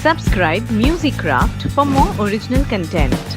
Subscribe Musicraft for more original content.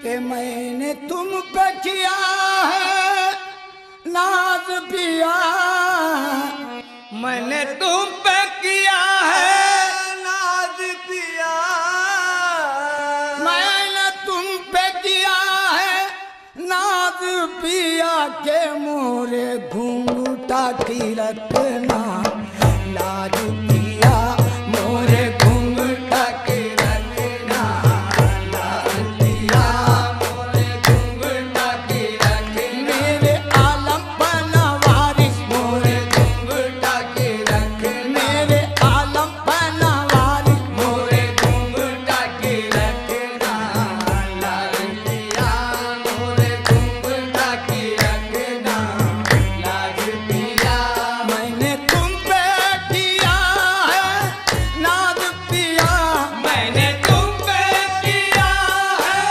कि मैंने तुम पे किया है नाज पिया, मैंने तुम पे किया है नाज पिया, मैंने तुम पे किया है नाज पिया के मोरे घूंघटा की रखना लाज पिया, मोरे घूंघटा की रखना लाज पिया, मोरे घूंघटा की रखना, मेरे आलम बना वारिस मोरे घूंघटा की रखना, मेरे आलम बना वारिस मोरे घूंघटा की रखना लाज पिया, मोरे घूंघटा की रखना लाज पिया, मैंने तुम पे किया है नाज पिया, मैंने तुम पे किया है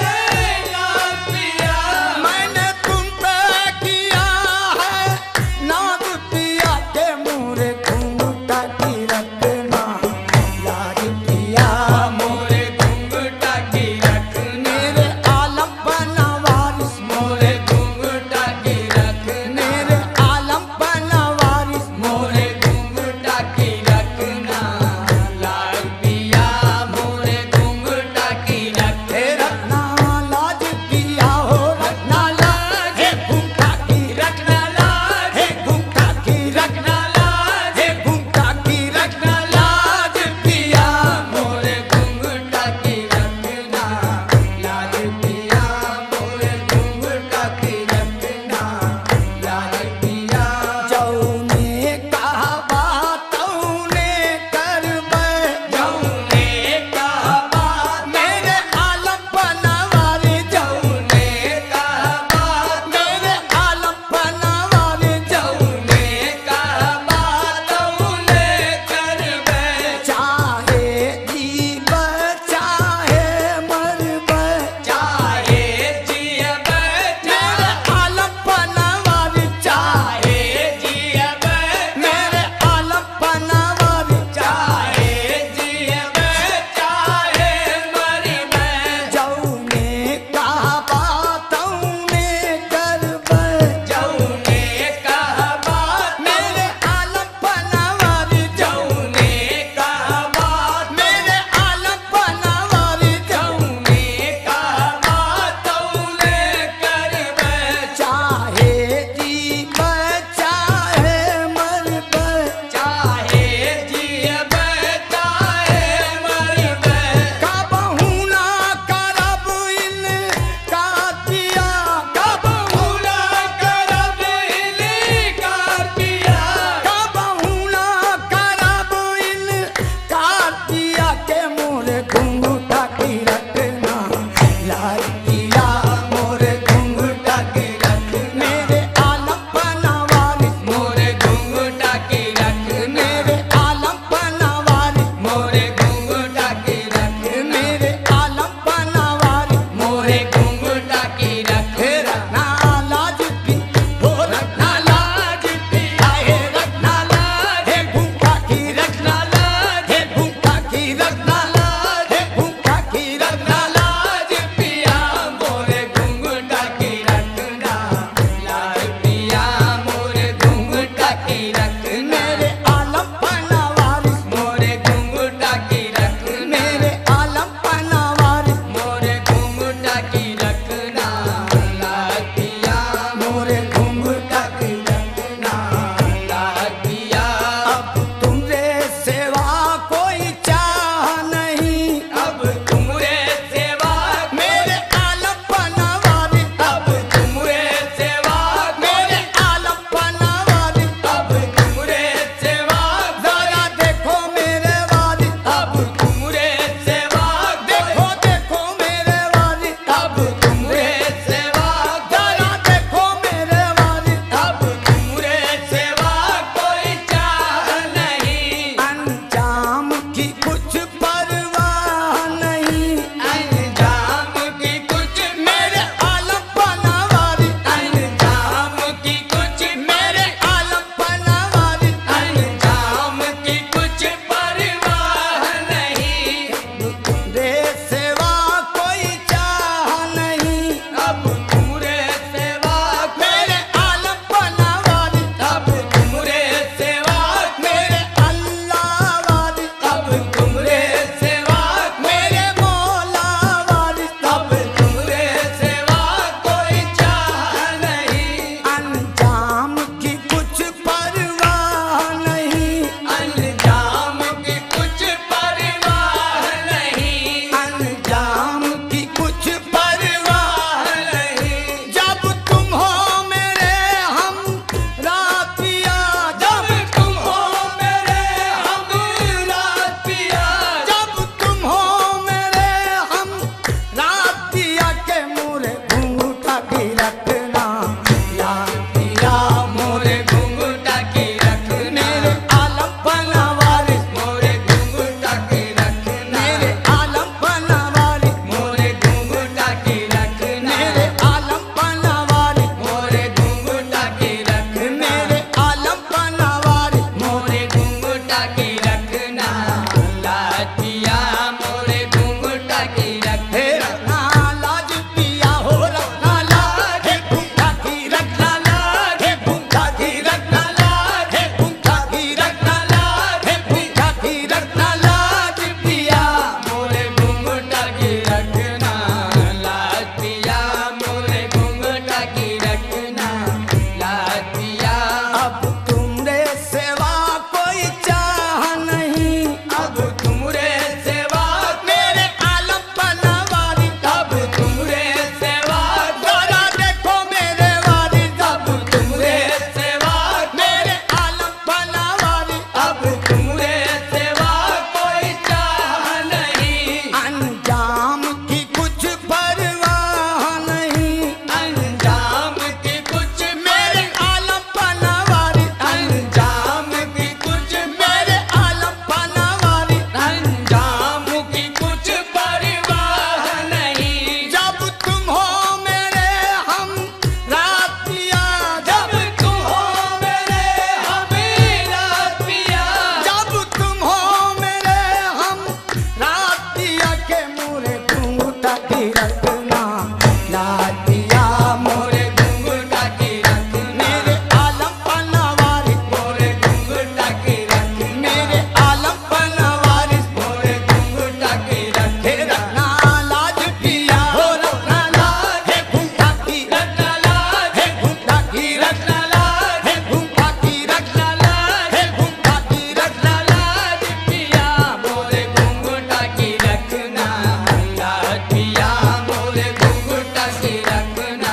नाज पिया, मैंने तुम पे किया है नाज पिया के मोरे घूंघटा की रखना लाज पिया, मोरे घूंघटा की रखना, मेरे आलम बना वारिस मोरे घूंघटा की रखना, मेरे आलम बना वारिस मोरे घूंघटा की रखना लाज पिया, मोरे घूंघटा की रखना लाज पिया, हो रखना लाज घूंघटा की रखना लाज घूंघटा की रखना लाज घूंघटा की रखना लाज पिया, मोरे घूंघटा की रखना लाज पिया, मोरे घूंघटा की रखना लाज पिया, जौने कहा बात तौने करबै, जौने कहा बात मेरे आलम बनवारे, जौने कहा बात मेरे आलम बनवारे, जौने कहा बात तौने करबै, चाहे जीबै चाहे मरबै, चाहे जीबै मेरे आलम बनवारे, चाहे जीबै मेरे आलम बनवारे, चाहे जीबै चाहे मरबै, जौने कहा बात तौने करबै, जौने कहा बात मेरे आलम बनवारे, जौने कहा बात मेरे आलम बनवारे, जौने कहा बात तौने करबै, चाहे जीबै चाहे मरबै, चाहे जीबै चाहे मरबै, कबहू ना करब इनकार पिया, कबहू ना करब इनकार पिया, कबहू ना करब इनकार पिया के मोरे घूंघटा की रखना लाज पिया, मोरे घूंघटा की रखना, मेरे आलम बना वारिस मोरे घूंघटा की रखना, मेरे आलम बना वारिस मोरे घूंघटा की रखना, मेरे आलम बना वारिस मोरे घूंघटा की रखना लाज पी, हो रखना लाज पिया, हे रखना लाज घूंघटा की रखना लाज घूंघटा की रखना लाज घूंघटा की रखना लाज पिया, घुंघटा की रखना लाज पिया मोरे घुंघटा की रखना मेरे आलम पनवारी मोरे घुंघटा की रखना मेरे आलम पनवारी मोरे घुंघटा की रखना लाज पिया हो रखना लाज है घुंघटा की रखना लाज है घुंघटा की रखना लाज है घुंघटा की रखना लाज है घुंघटा की रखना लाज पिया मोरे घुंघटा की रखना लाज पिया मोरे घुंघटा की रखना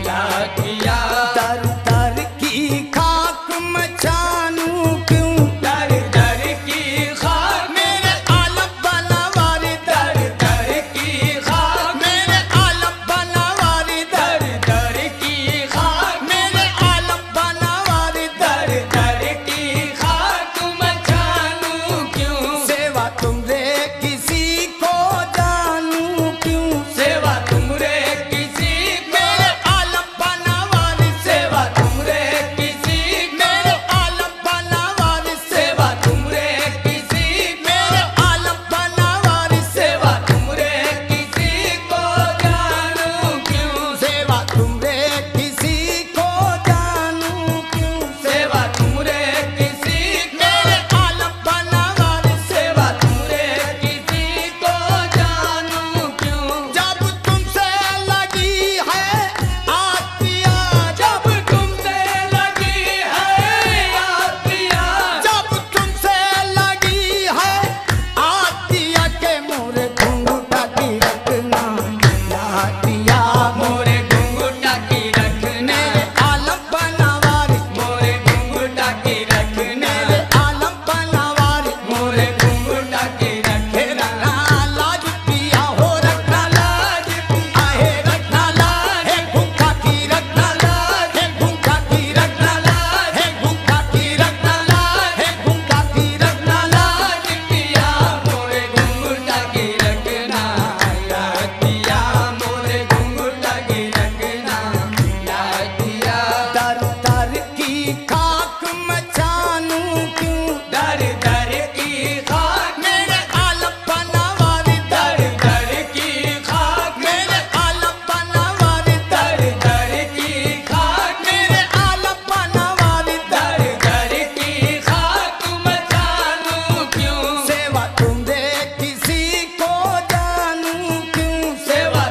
लाज पिया दर दर की खाक मचानू क्यों दर दर की खाक मेरे आलम बनवारी दर दर की खाक मेरे आलम बनवारी दर दर की खाक मेरे आलम बनवारी दर दर की खाक मचानू क्यों सेवा तुमरे किसी को जानू क्यों सेवा तुमरे किसी मेरे आलम बनवारी सेवा तुमरे किसी मेरे आलम बनवारी सेवा तुमरे किसी मेरे आलम बनवारी सेवा तुमरे किसी को जानू क्यों सेवा तुमरे किसी को जानू क्यों सेवा तुमरे किसी मेरे आलम बनवारी सेवा तुमरे किसी को जानू क्यों जब तुमसे लगी है आतिया जब तुमसे लगी है आतिया जब तुमसे लगी है आतिया के मोरे घुंघटा की रखना लातिया मोरे घुंघटा की रखने आलम बनवारी मोरे घुंघटा की रखने आलम बनवारी मोरे घुंघटा की रखना लाज पिया हो रखना लाज आहे रखना लाज है घुंघटा की रखना लाज है घुंघटा की रखना लाज है घुंघटा की रखना लाज है घुंघटा की रखना लाज पिया मोरे घुंघटा की रखना लाज पिया मोरे घुंघटा की रखना लाज पिया दर दर की खाक मचानू क्यों दर दर की खाक मेरे आलम बनवारी दर दर की खाक मेरे आलम बनवारी दर दर की खाक मेरे आलम बनवारी दर दर की खाक मचानू क्यों सेवा तुमरे किसी को जानू क्यों सेवा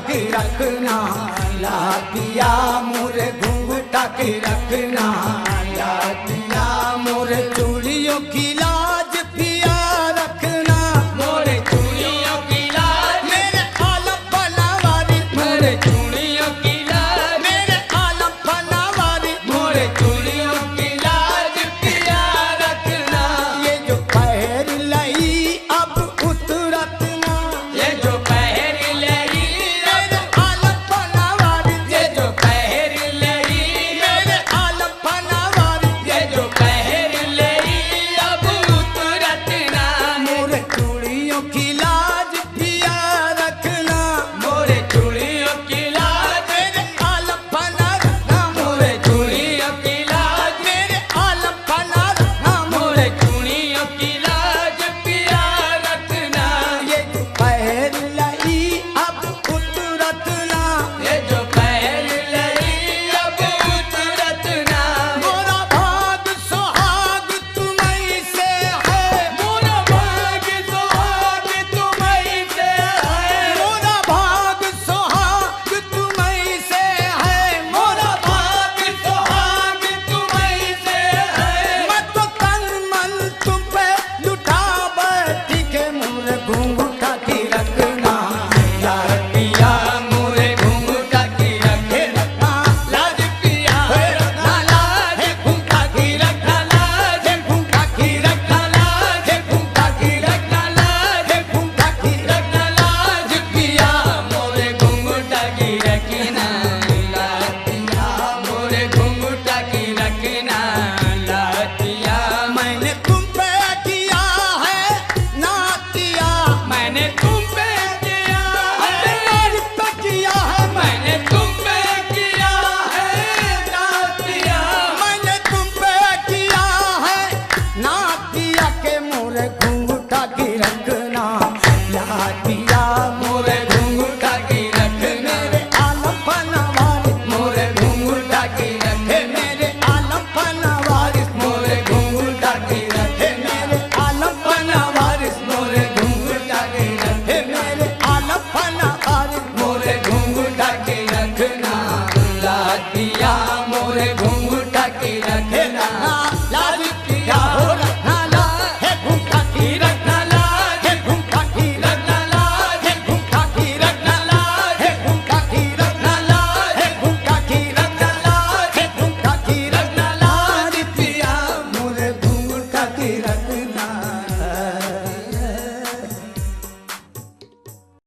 की रखना, लातिया मोरे घूंघटा की रखना, लातिया मोरे चूड़ियों की लाज पिया रखना, मोरे चूड़ियों की लाज, मेरे आलम पनावारी मोरे